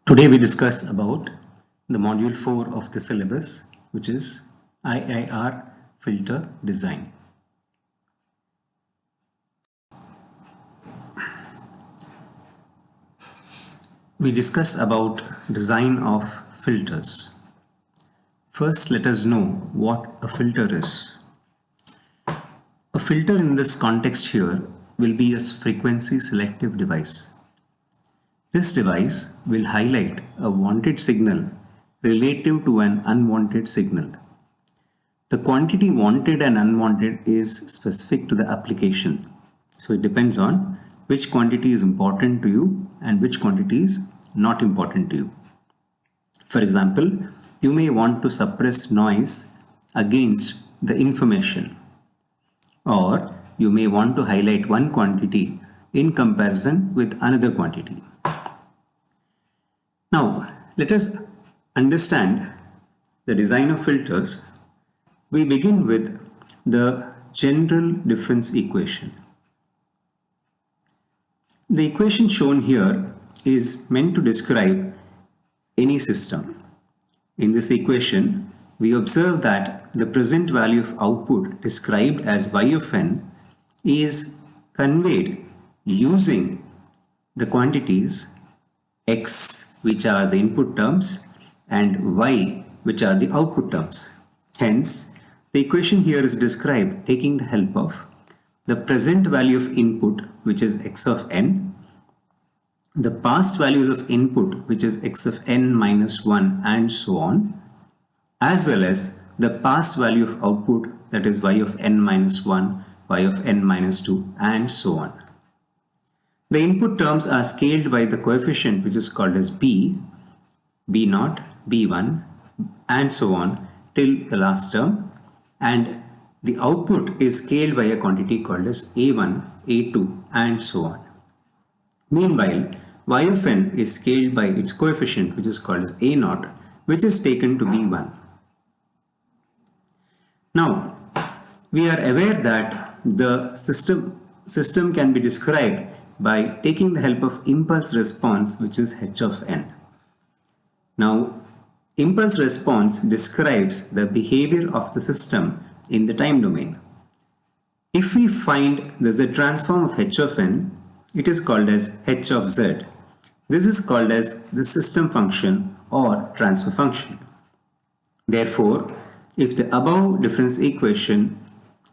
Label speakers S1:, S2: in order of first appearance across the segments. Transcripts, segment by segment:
S1: Today we discuss about the module 4 of the syllabus, which is IIR filter design. We discuss about design of filters. First, let us know what a filter is. A filter in this context here will be a frequency selective device. This device will highlight a wanted signal relative to an unwanted signal. The quantity wanted and unwanted is specific to the application. So it depends on which quantity is important to you and which quantity is not important to you. For example, you may want to suppress noise against the information, or you may want to highlight one quantity in comparison with another quantity. Now, let us understand the design of filters. We begin with the general difference equation. The equation shown here is meant to describe any system. In this equation, we observe that the present value of output described as y of n is conveyed using the quantities x, which are the input terms, and y, which are the output terms. Hence, the equation here is described taking the help of the present value of input, which is x of n, the past values of input, which is x of n minus 1, and so on, as well as the past value of output, that is y of n minus 1, y of n minus 2, and so on. The input terms are scaled by the coefficient which is called as b, b0, b1, and so on till the last term, and the output is scaled by a quantity called as a1, a2, and so on. Meanwhile, y of n is scaled by its coefficient which is called as a0, which is taken to be 1. Now, we are aware that the system can be described by taking the help of impulse response, which is h of n. Now, impulse response describes the behavior of the system in the time domain. If we find the z transform of h of n, it is called as h of z. This is called as the system function or transfer function. Therefore, if the above difference equation,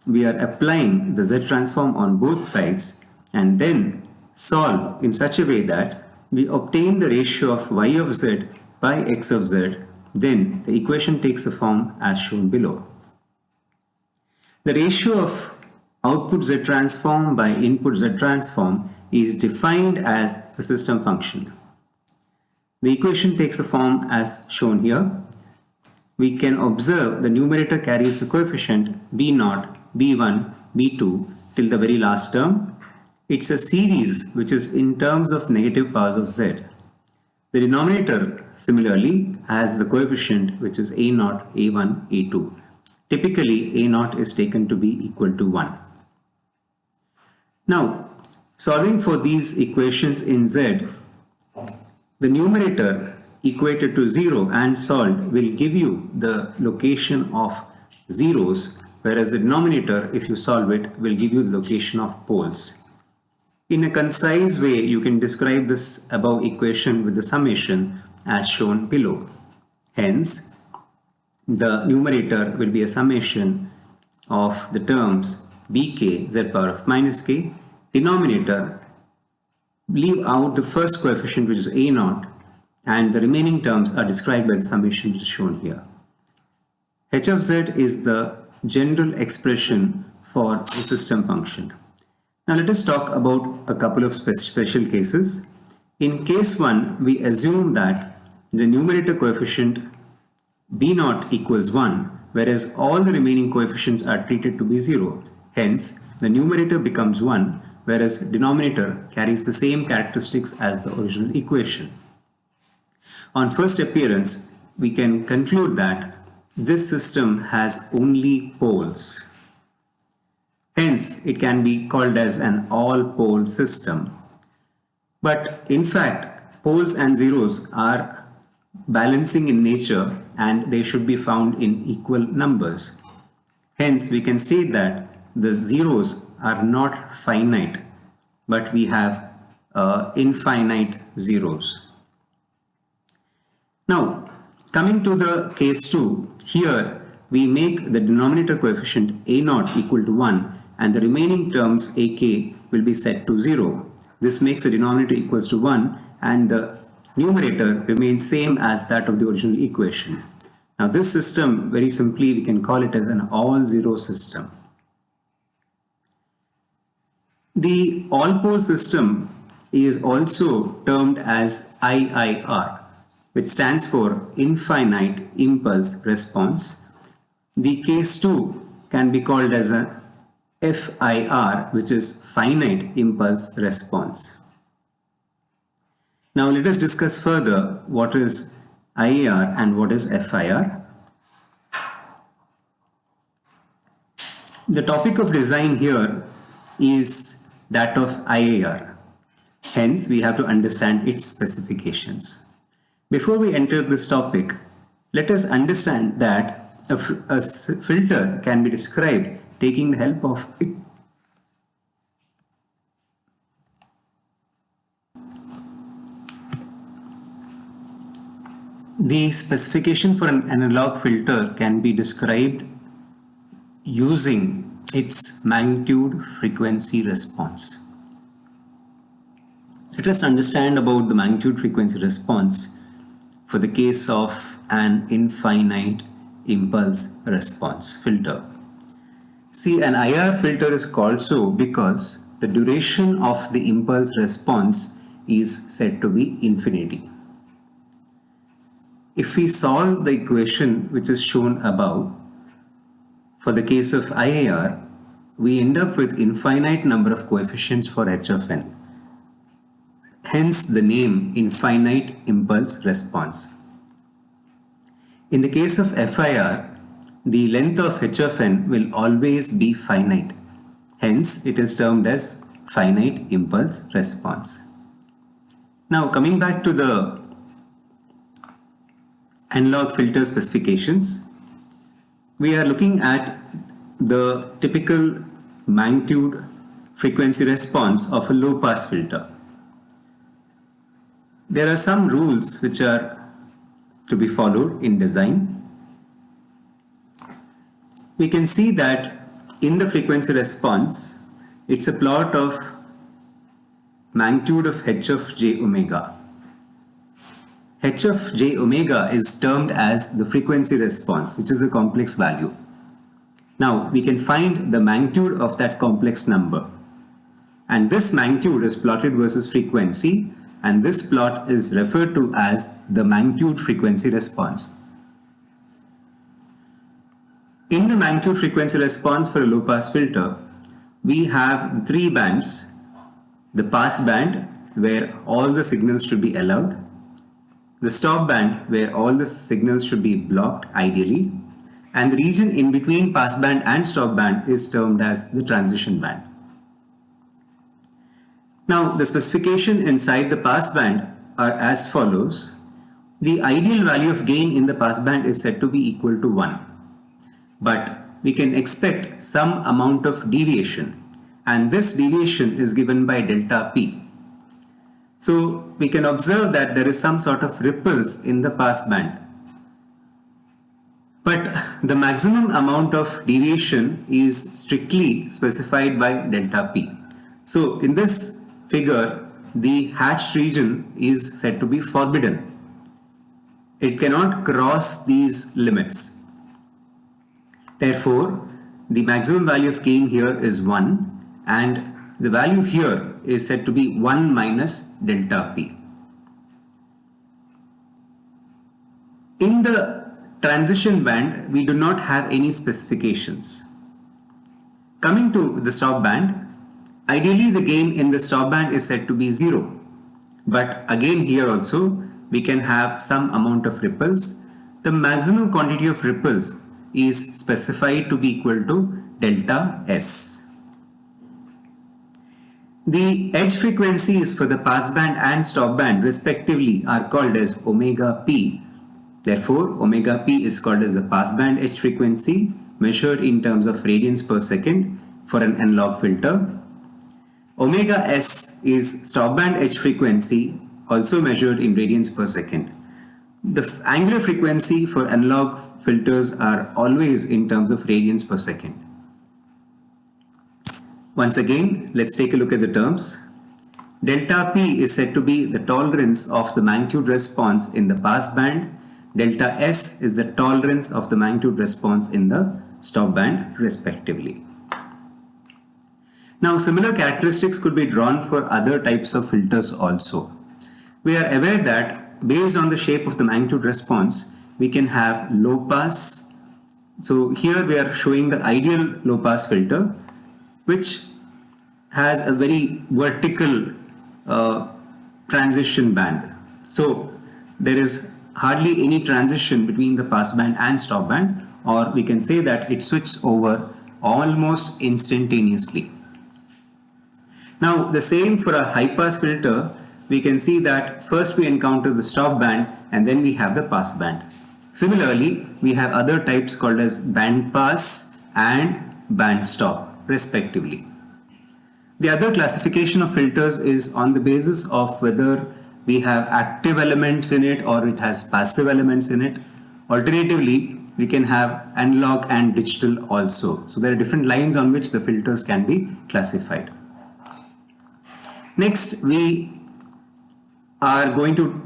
S1: we are applying the z transform on both sides and then solve in such a way that we obtain the ratio of y of z by x of z, then the equation takes a form as shown below. The ratio of output z transform by input z transform is defined as the system function. The equation takes a form as shown here. We can observe the numerator carries the coefficient b0, b1, b2 till the very last term. It's a series which is in terms of negative powers of z. The denominator similarly has the coefficient which is a0, a1, a2. Typically, a0 is taken to be equal to 1. Now, solving for these equations in z, the numerator equated to 0 and solved will give you the location of zeros, whereas the denominator, if you solve it, will give you the location of poles. In a concise way, you can describe this above equation with the summation as shown below. Hence, the numerator will be a summation of the terms bk z power of minus k. Denominator, leave out the first coefficient which is a0, and the remaining terms are described by the summation which is shown here. H of z is the general expression for the system function. Now let us talk about a couple of special cases. In case 1, we assume that the numerator coefficient b0 equals 1, whereas all the remaining coefficients are treated to be 0. Hence, the numerator becomes 1, whereas denominator carries the same characteristics as the original equation. On first appearance, we can conclude that this system has only poles. Hence, it can be called as an all-pole system. But in fact, poles and zeros are balancing in nature and they should be found in equal numbers. Hence, we can state that the zeros are not finite, but we have infinite zeros. Now, coming to the case 2, here we make the denominator coefficient a0 equal to 1 and the remaining terms ak will be set to 0. This makes the denominator equals to 1 and the numerator remains same as that of the original equation. Now this system, very simply, we can call it as an all-zero system. The all-pole system is also termed as IIR, which stands for infinite impulse response. The case 2 can be called as a FIR, which is finite impulse response. Now let us discuss further what is IIR and what is FIR. The topic of design here is that of IIR. Hence, we have to understand its specifications. Before we enter this topic, let us understand that a filter can be described taking the help of it. The specification for an analog filter can be described using its magnitude frequency response. Let us understand about the magnitude frequency response for the case of an infinite impulse response filter. See, an IR filter is called so because the duration of the impulse response is said to be infinity. If we solve the equation which is shown above, for the case of IIR, we end up with infinite number of coefficients for h of n. Hence the name infinite impulse response. In the case of FIR, the length of h of n will always be finite. Hence it is termed as finite impulse response. Now coming back to the analog filter specifications, we are looking at the typical magnitude frequency response of a low pass filter. There are some rules which are to be followed in design. We can see that in the frequency response, it's a plot of magnitude of h of j omega. H of j omega is termed as the frequency response, which is a complex value. Now we can find the magnitude of that complex number, and this magnitude is plotted versus frequency, and this plot is referred to as the magnitude frequency response. In the magnitude frequency response for a low pass filter, we have three bands: the pass band where all the signals should be allowed, the stop band where all the signals should be blocked ideally, and the region in between pass band and stop band is termed as the transition band. Now the specification inside the pass band are as follows. The ideal value of gain in the pass band is said to be equal to 1, but we can expect some amount of deviation, and this deviation is given by delta p. So we can observe that there is some sort of ripples in the pass band, but the maximum amount of deviation is strictly specified by delta p. So in this figure, the hatched region is said to be forbidden. It cannot cross these limits. Therefore, the maximum value of gain here is 1, and the value here is said to be 1 minus delta p. In the transition band, we do not have any specifications. Coming to the stop band, ideally the gain in the stop band is said to be 0, but again here also we can have some amount of ripples. The maximum quantity of ripples is specified to be equal to delta s. The edge frequencies for the passband and stopband respectively are called as omega p. Therefore, omega p is called as the passband edge frequency measured in terms of radians per second for an analog filter. Omega s is stopband edge frequency also measured in radians per second. The angular frequency for analog filters are always in terms of radians per second. Once again, let's take a look at the terms. Delta P is said to be the tolerance of the magnitude response in the passband. Delta S is the tolerance of the magnitude response in the stopband respectively. Now, similar characteristics could be drawn for other types of filters also. We are aware that based on the shape of the magnitude response, we can have low pass. So here we are showing the ideal low pass filter, which has a very vertical transition band. So there is hardly any transition between the passband and stopband, or we can say that it switches over almost instantaneously. Now the same for a high pass filter, we can see that first we encounter the stopband and then we have the passband. Similarly, we have other types called as band pass and band stop respectively. The other classification of filters is on the basis of whether we have active elements in it or it has passive elements in it. Alternatively, we can have analog and digital also. So there are different lines on which the filters can be classified. Next, we are going to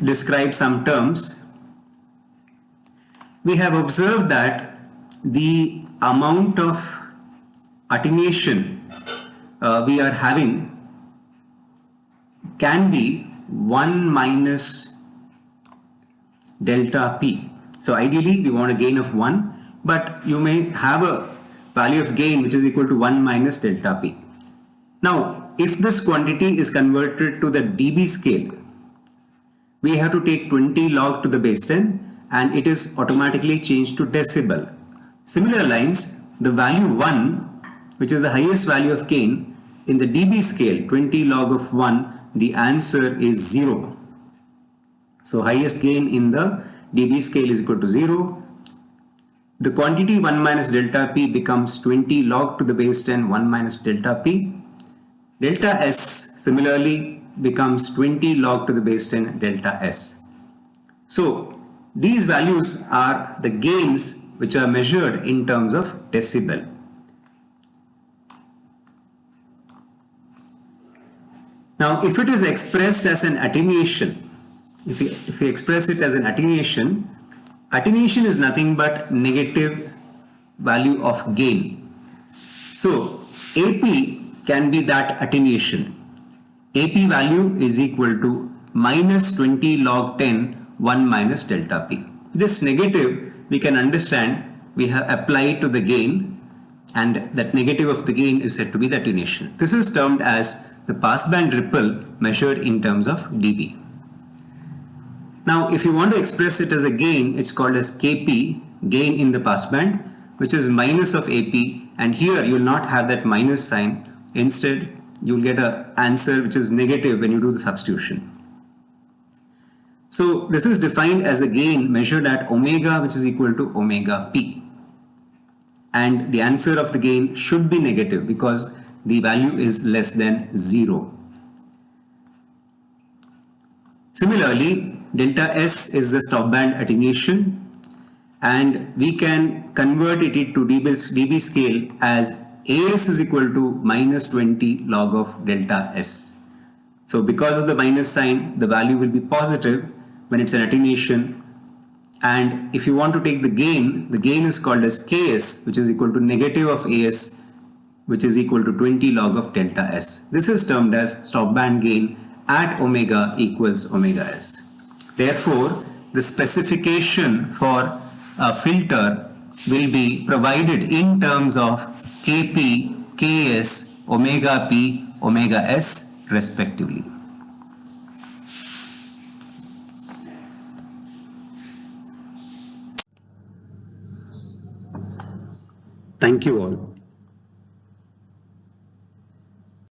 S1: describe some terms. We have observed that the amount of attenuation we are having can be 1 minus delta P. So ideally we want a gain of 1, but you may have a value of gain which is equal to 1 minus delta P. Now, if this quantity is converted to the dB scale, we have to take 20 log to the base 10 and it is automatically changed to decibel. Similar lines, the value 1, which is the highest value of gain, in the dB scale, 20 log of 1, the answer is 0. So highest gain in the dB scale is equal to 0. The quantity 1 minus delta P becomes 20 log to the base 10 1 minus delta P. Delta S similarly becomes 20 log to the base 10 delta S. So these values are the gains which are measured in terms of decibel. Now, if it is expressed as an attenuation, if we express it as an attenuation, attenuation is nothing but negative value of gain. So AP can be that attenuation. AP value is equal to minus 20 log 10 1 minus delta P. This negative we can understand we have applied to the gain, and that negative of the gain is said to be the attenuation. This is termed as the passband ripple measured in terms of dB. Now, if you want to express it as a gain, it's called as Kp, gain in the passband, which is minus of AP, and here you will not have that minus sign. Instead, you will get an answer which is negative when you do the substitution. So this is defined as a gain measured at omega, which is equal to omega p. And the answer of the gain should be negative because the value is less than 0. Similarly, delta S is the stopband attenuation, and we can convert it to dB scale as AS is equal to minus 20 log of delta S. So because of the minus sign, the value will be positive when it's an attenuation. And if you want to take the gain is called as Ks, which is equal to negative of AS, which is equal to 20 log of delta S. This is termed as stopband gain at omega equals omega S. Therefore, the specification for a filter will be provided in terms of Kp, Ks, omega p, omega s respectively. Thank you all.